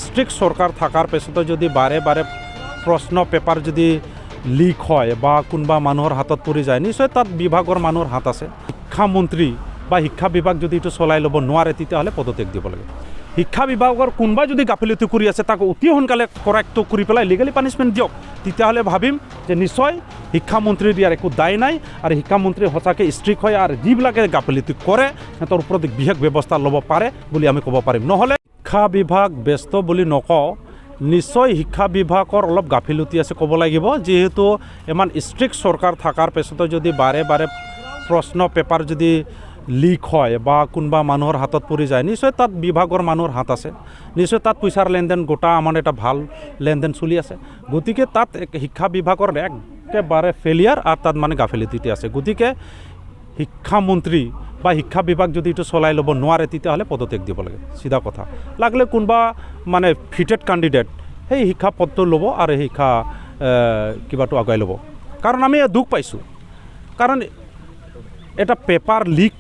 Strict সৰকাৰ থাকাৰ পেছতে যদি বাৰে বাৰে প্ৰশ্ন পেপাৰ যদি লিক হয় বা কোনোবা মানুহৰ হাতত পৰি যায় নিশ্চয় তাত বিভাগৰ মানুহৰ হাত আছে। শিক্ষামন্ত্ৰী বা শিক্ষা বিভাগ যদি এইটো চলাই ল'ব নোৱাৰে তেতিয়াহ'লে পদত্যাগ দিব লাগে। শিক্ষা বিভাগৰ কোনোবা যদি গাফিলতি কৰি আছে তাক অতি সোনকালে কৰায়ত্ব কৰি পেলাই লিগেলি পানিছমেণ্ট দিয়ক। তেতিয়াহ'লে ভাবিম যে নিশ্চয় শিক্ষামন্ত্ৰীৰ ইয়াৰ একো দায় নাই আৰু শিক্ষামন্ত্ৰী সঁচাকৈ ষ্ট্ৰিক্ট হয় আৰু যিবিলাকে গাফিলতি কৰে সিহঁতৰ ওপৰত বিশেষ ব্যৱস্থা ল'ব পাৰে বুলি আমি ক'ব পাৰিম। নহ'লে শিক্ষা বিভাগ ব্যস্ত বুলি নকওঁ, নিশ্চয় শিক্ষা বিভাগৰ অলপ গাফিলতি আছে ক'ব লাগিব, যিহেতু ইমান ষ্ট্ৰিক্ট চৰকাৰ থকাৰ পিছতো যদি বাৰে বাৰে প্ৰশ্ন পেপাৰ যদি লিক হয় বা কোনোবা মানুহৰ হাতত পৰি যায় নিশ্চয় তাত বিভাগৰ মানুহৰ হাত আছে। নিশ্চয় তাত পইচাৰ লেনদেন গোটা আমাৰ এটা ভাল লেনদেন চলি আছে। গতিকে তাত শিক্ষা বিভাগৰ একেবাৰে ফেলিয়াৰ আৰু তাত মানে গাফিলতি আছে। গতিকে শিক্ষামন্ত্ৰী বা শিক্ষা বিভাগ যদি এইটো চলাই ল'ব নোৱাৰে তেতিয়াহ'লে পদত্যাগ দিব লাগে, চিধা কথা। লাগিলে কোনোবা মানে ফিটেড কেণ্ডিডেট সেই শিক্ষা পদটো ল'ব আৰু শিক্ষা কিবাটো আগুৱাই ল'ব। কাৰণ আমি দুখ পাইছোঁ, কাৰণ এটা পেপাৰ লিক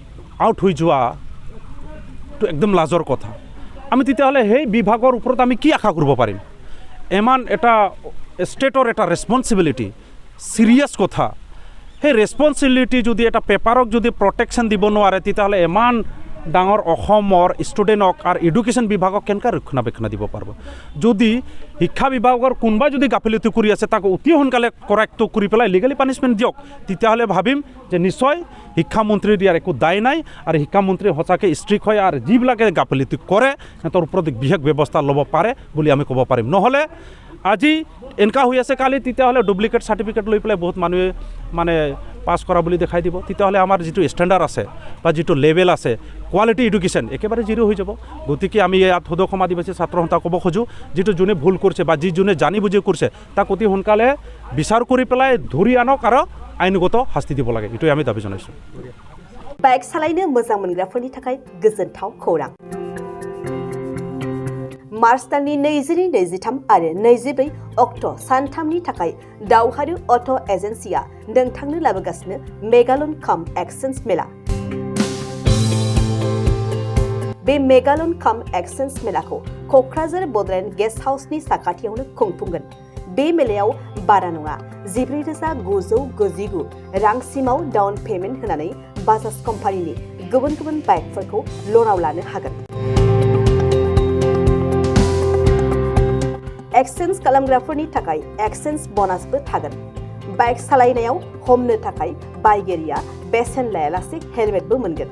আউট হৈ যোৱাটো একদম লাজৰ কথা। আমি তেতিয়াহ'লে সেই বিভাগৰ ওপৰত আমি কি আশা কৰিব পাৰিম? ইমান এটা ষ্টেটৰ এটা ৰেছপনচিবিলিটি, চিৰিয়াছ কথা। সেই ৰেছপনচিবিলিটি যদি এটা পেপাৰক যদি প্ৰটেকশ্যন দিব নোৱাৰে তেতিয়াহ'লে ইমান ডাঙৰ অসমৰ ষ্টুডেণ্টক আৰু এডুকেশ্যন বিভাগক কেনেকৈ ৰক্ষণাবেক্ষণ দিব পাৰিব? যদি শিক্ষা বিভাগৰ কোনোবা যদি গাফিলতি কৰি আছে তাক অতি সোনকালে কৰায়ত্ব কৰি পেলাই লিগেলি পানিছমেণ্ট দিয়ক। তেতিয়াহ'লে ভাবিম যে নিশ্চয় শিক্ষামন্ত্ৰীৰ ইয়াৰ একো দায় নাই আৰু শিক্ষামন্ত্ৰী সঁচাকৈ ষ্ট্ৰিক্ট হয় আৰু যিবিলাকে গাফিলতি কৰে সিহঁতৰ ওপৰত বিশেষ ব্যৱস্থা ল'ব পাৰে বুলি আমি ক'ব পাৰিম। নহ'লে আজি এনেকুৱা হৈ আছে, কালি তেতিয়াহ'লে ডুপ্লিকেট চাৰ্টিফিকেট লৈ পেলাই বহুত মানুহে মানে পাছ কৰা বুলি দেখাই দিব। তেতিয়াহ'লে আমাৰ যিটো ষ্টেণ্ডাৰ্ড আছে বা যিটো লেভেল আছে কোৱালিটি এডুকেশ্যন একেবাৰে জিৰ' হৈ যাব। গতিকে আমি ইয়াত সদৌ আদিবাসী ছাত্ৰ সন্থাক ক'ব খোজোঁ, যিটো যোনে ভুল কৰিছে বা যিজনে জানি বুজি কৰিছে তাক অতি সোনকালে বিচাৰ কৰি পেলাই ধৰি আনক আৰু আইনগত শাস্তি দিব লাগে। এইটোৱে আমি দাবী জনাইছোঁ। বাইক সালাইनो मोजां मोनग्राफोरनि थाखाय गोजोनथाव खौरां। मार्च दाननि 22-23 आरो 24 अक्ट' सानथामनि थाखाय दावहारु अट' एजेन्सिया नोंथांनो लाबोगासिनो मेगालन काम एक्सचेन्ज मेला। बे मेगालन काम एक्सचेन्ज मेलाखौ क'क्राझार बड'लेण्ड गेस्ट हाउसनि साखाथियावनो खुंफुंगोन। बे मेलायाव बारा नङा 14,999 रांसिमाव डाउन पेमेन्ट होनानै बाजाज कम्पानिनि गुबुन गुबुन बाइकफोरखौ ल'नाव लानो हागोन। एक्सचेन्ज खालामग्राफोरनि थाखाय एक्सचेन्ज ब'नासबो थागोन। बाइक सालायनायाव हमनो थाखाय बायगिरिया बेसेन लायालासे हेलमेटबो मोनगोन।